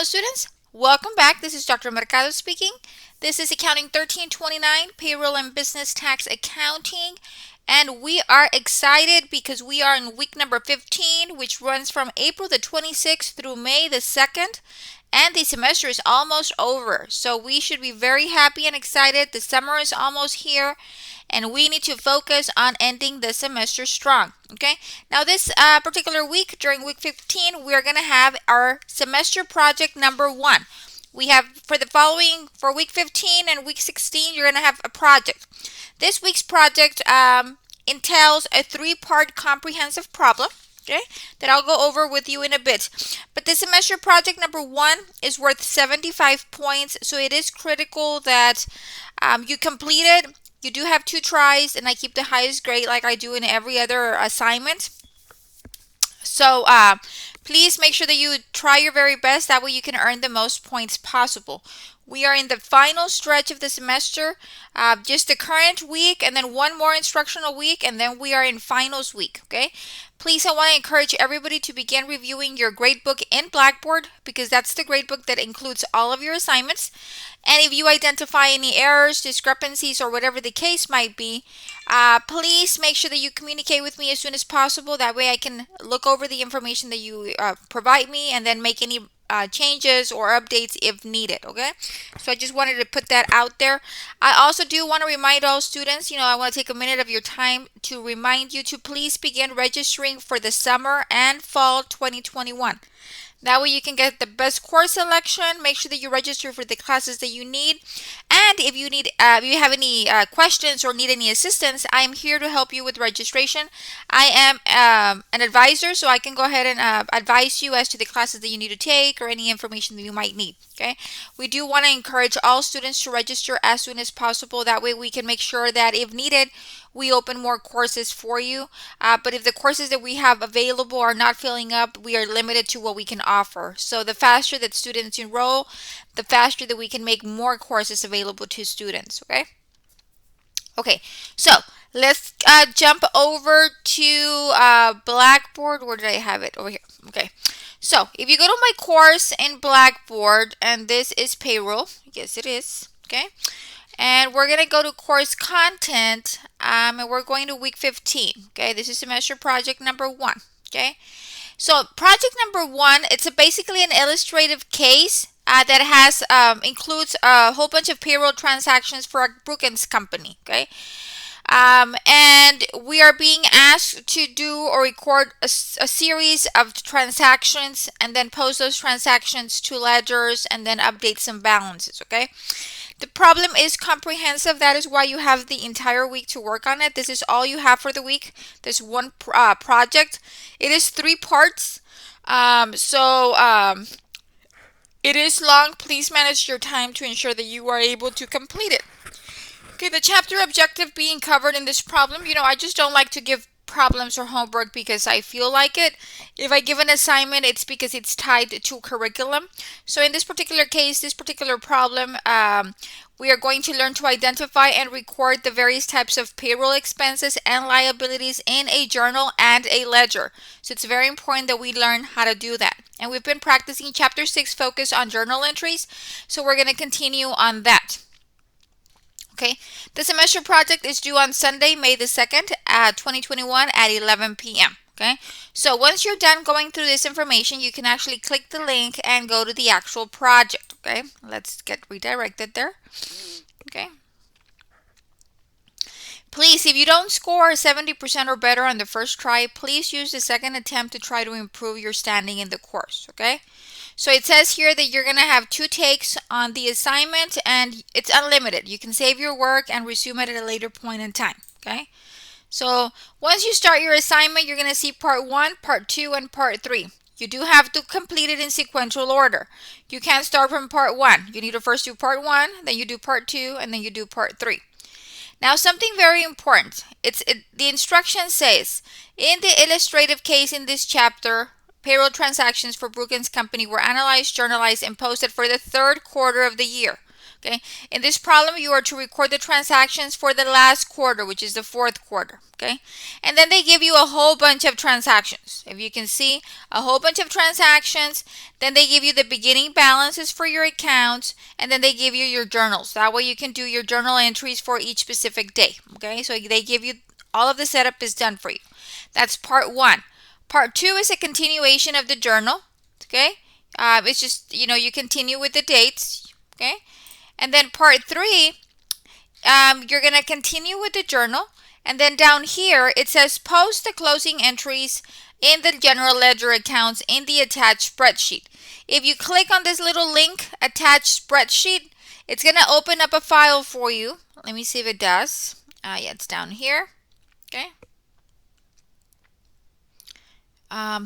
Hello students, welcome back. This is Dr. Mercado speaking. This is Accounting 1329, Payroll and Business Tax Accounting. And we are excited because we are in week number 15, which runs from April the 26th through May the 2nd. And the semester is almost over. So we should be very happy and excited. The summer is almost here. And we need to focus on ending the semester strong. Okay. Now this particular week, during week 15, we're going to have our semester project number 1. We have for week 15 and week 16, you're going to have a project. This week's project entails a 3-part comprehensive problem. Okay, that I'll go over with you in a bit. But the semester project number 1 is worth 75 points. So it is critical that you complete it. You do have 2 tries, and I keep the highest grade like I do in every other assignment. So please make sure that you try your very best. That way you can earn the most points possible. We are in the final stretch of the semester, just the current week and then one more instructional week, and then we are in finals week, okay? Please, I want to encourage everybody to begin reviewing your gradebook in Blackboard because that's the gradebook that includes all of your assignments. And if you identify any errors, discrepancies, or whatever the case might be, please make sure that you communicate with me as soon as possible. That way I can look over the information that you provide me and then make any changes or updates if needed. Okay, so I just wanted to put that out there. I also do want to remind all students, I want to take a minute of your time to remind you to please begin registering for the summer and fall 2021. That way you can get the best course selection. Make sure that you register for the classes that you need. And if you have any questions or need any assistance, I am here to help you with registration. I am an advisor, so I can go ahead and advise you as to the classes that you need to take or any information that you might need. Okay. We do want to encourage all students to register as soon as possible. That way we can make sure that if needed, we open more courses for you. But if the courses that we have available are not filling up, we are limited to what we can offer. So the faster that students enroll, the faster that we can make more courses available to students. Okay, so let's jump over to Blackboard. Where did I have it? Over here. Okay, so if you go to my course in Blackboard, and this is Payroll. Yes, it is. Okay. And we're going to go to course content, and we're going to week 15. Okay, this is semester project number 1. Okay, so project number 1, it's basically an illustrative case that has includes a whole bunch of payroll transactions for a Brookings company. Okay, and we are being asked to do or record a series of transactions and then post those transactions to ledgers and then update some balances. Okay. The problem is comprehensive. That is why you have the entire week to work on it. This is all you have for the week. This one project. It is 3 parts. It is long. Please manage your time to ensure that you are able to complete it. Okay, the chapter objective being covered in this problem. I just don't like to give problems or homework because I feel like it. If I give an assignment, it's because it's tied to curriculum. So in this particular case, this particular problem, we are going to learn to identify and record the various types of payroll expenses and liabilities in a journal and a ledger. So it's very important that we learn how to do that. And we've been practicing chapter 6 focus on journal entries. So we're going to continue on that. Okay, the semester project is due on Sunday, May the 2nd, 2021 at 11 p.m. Okay, so once you're done going through this information, you can actually click the link and go to the actual project. Okay, let's get redirected there. Okay. Please, if you don't score 70% or better on the first try, please use the second attempt to try to improve your standing in the course. Okay. So it says here that you're going to have 2 takes on the assignment and it's unlimited. You can save your work and resume it at a later point in time. Okay. So once you start your assignment, you're going to see part 1, part 2, and part 3. You do have to complete it in sequential order. You can't start from part 1. You need to first do part 1, then you do part 2, and then you do part 3. Now, something very important. The instruction says, in the illustrative case in this chapter, payroll transactions for Brookings Company were analyzed, journalized, and posted for the 3rd quarter of the year. Okay, in this problem, you are to record the transactions for the last quarter, which is the fourth quarter. Okay, and then they give you a whole bunch of transactions. If you can see, a whole bunch of transactions. Then they give you the beginning balances for your accounts, and then they give you your journals. That way you can do your journal entries for each specific day. Okay, so they give you all of the setup is done for you. That's part one. Part two is a continuation of the journal. Okay, it's just, you continue with the dates. Okay. And then part three, you're going to continue with the journal. And then down here, it says post the closing entries in the general ledger accounts in the attached spreadsheet. If you click on this little link, attached spreadsheet, it's going to open up a file for you. Let me see if it does. Yeah, it's down here. Okay.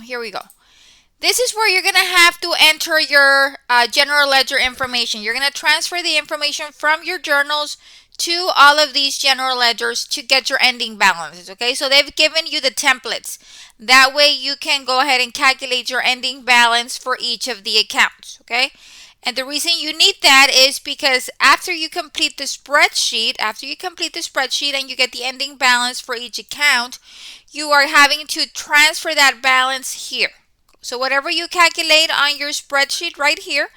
Here we go. This is where you're going to have to enter your general ledger information. You're going to transfer the information from your journals to all of these general ledgers to get your ending balances. Okay, so they've given you the templates. That way you can go ahead and calculate your ending balance for each of the accounts. Okay, and the reason you need that is because after you complete the spreadsheet, and you get the ending balance for each account, you are having to transfer that balance here. So whatever you calculate on your spreadsheet right here,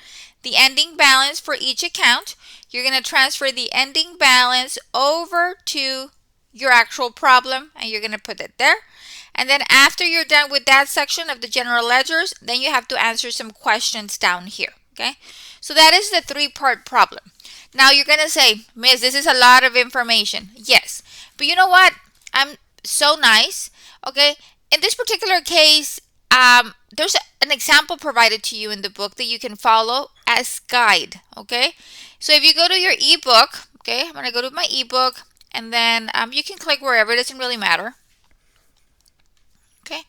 the ending balance for each account, you're going to transfer the ending balance over to your actual problem, and you're going to put it there. And then after you're done with that section of the general ledgers, then you have to answer some questions down here. Okay, so that is the three-part problem. Now you're going to say, Miss, this is a lot of information. Yes, but you know what? I'm so nice. Okay, in this particular case, there's an example provided to you in the book that you can follow as guide. Okay, so if you go to your ebook, okay, I'm going to go to my ebook, and then you can click wherever, it doesn't really matter. Okay,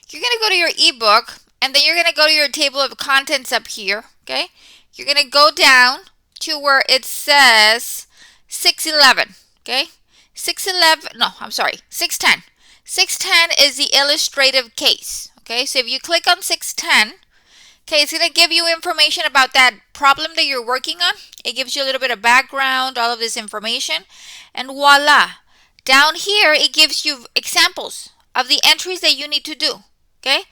you're going to go to your ebook, and then you're going to go to your table of contents up here. Okay, you're going to go down to where it says 611. Okay, 611, no, I'm sorry, 610. 610 is the illustrative case. Okay, so if you click on 610, okay, it's going to give you information about that problem that you're working on. It gives you a little bit of background, all of this information, and voila. Down here, it gives you examples of the entries that you need to do. Okay,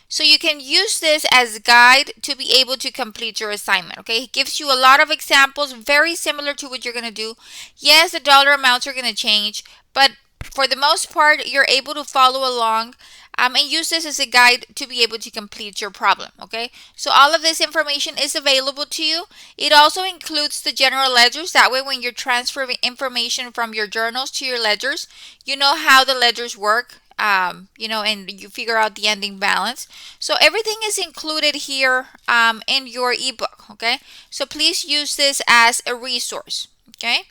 so you can use this as a guide to be able to complete your assignment. Okay, it gives you a lot of examples, very similar to what you're going to do. Yes, the dollar amounts are going to change, but for the most part, you're able to follow along and use this as a guide to be able to complete your problem. Okay, so all of this information is available to you. It also includes the general ledgers. That way, when you're transferring information from your journals to your ledgers, you know how the ledgers work. And you figure out the ending balance. So everything is included here in your ebook. Okay, so please use this as a resource. Okay.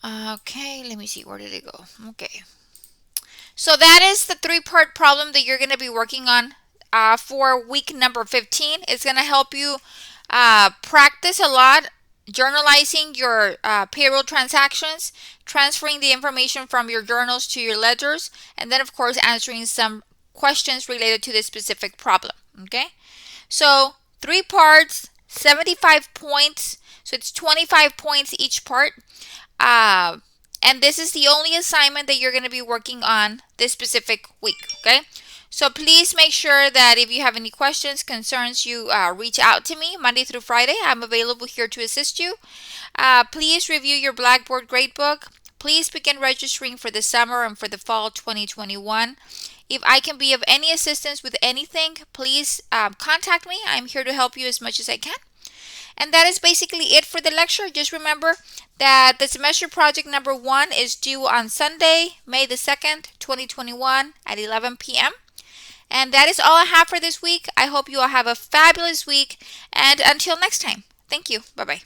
Okay, let me see, where did it go? Okay, so that is the three-part problem that you're going to be working on for week number 15. It's going to help you practice a lot, journalizing your payroll transactions, transferring the information from your journals to your ledgers, and then of course answering some questions related to this specific problem. Okay, so 3 parts, 75 points, so it's 25 points each part. And this is the only assignment that you're going to be working on this specific week. Okay, so please make sure that if you have any questions, concerns, you reach out to me Monday through Friday. I'm available here to assist you. Please review your Blackboard gradebook. Please begin registering for the summer and for the fall 2021. If I can be of any assistance with anything, please contact me. I'm here to help you as much as I can. And that is basically it for the lecture. Just remember that the semester project number 1 is due on Sunday, May the 2nd, 2021 at 11 p.m. And that is all I have for this week. I hope you all have a fabulous week. And until next time, thank you. Bye-bye.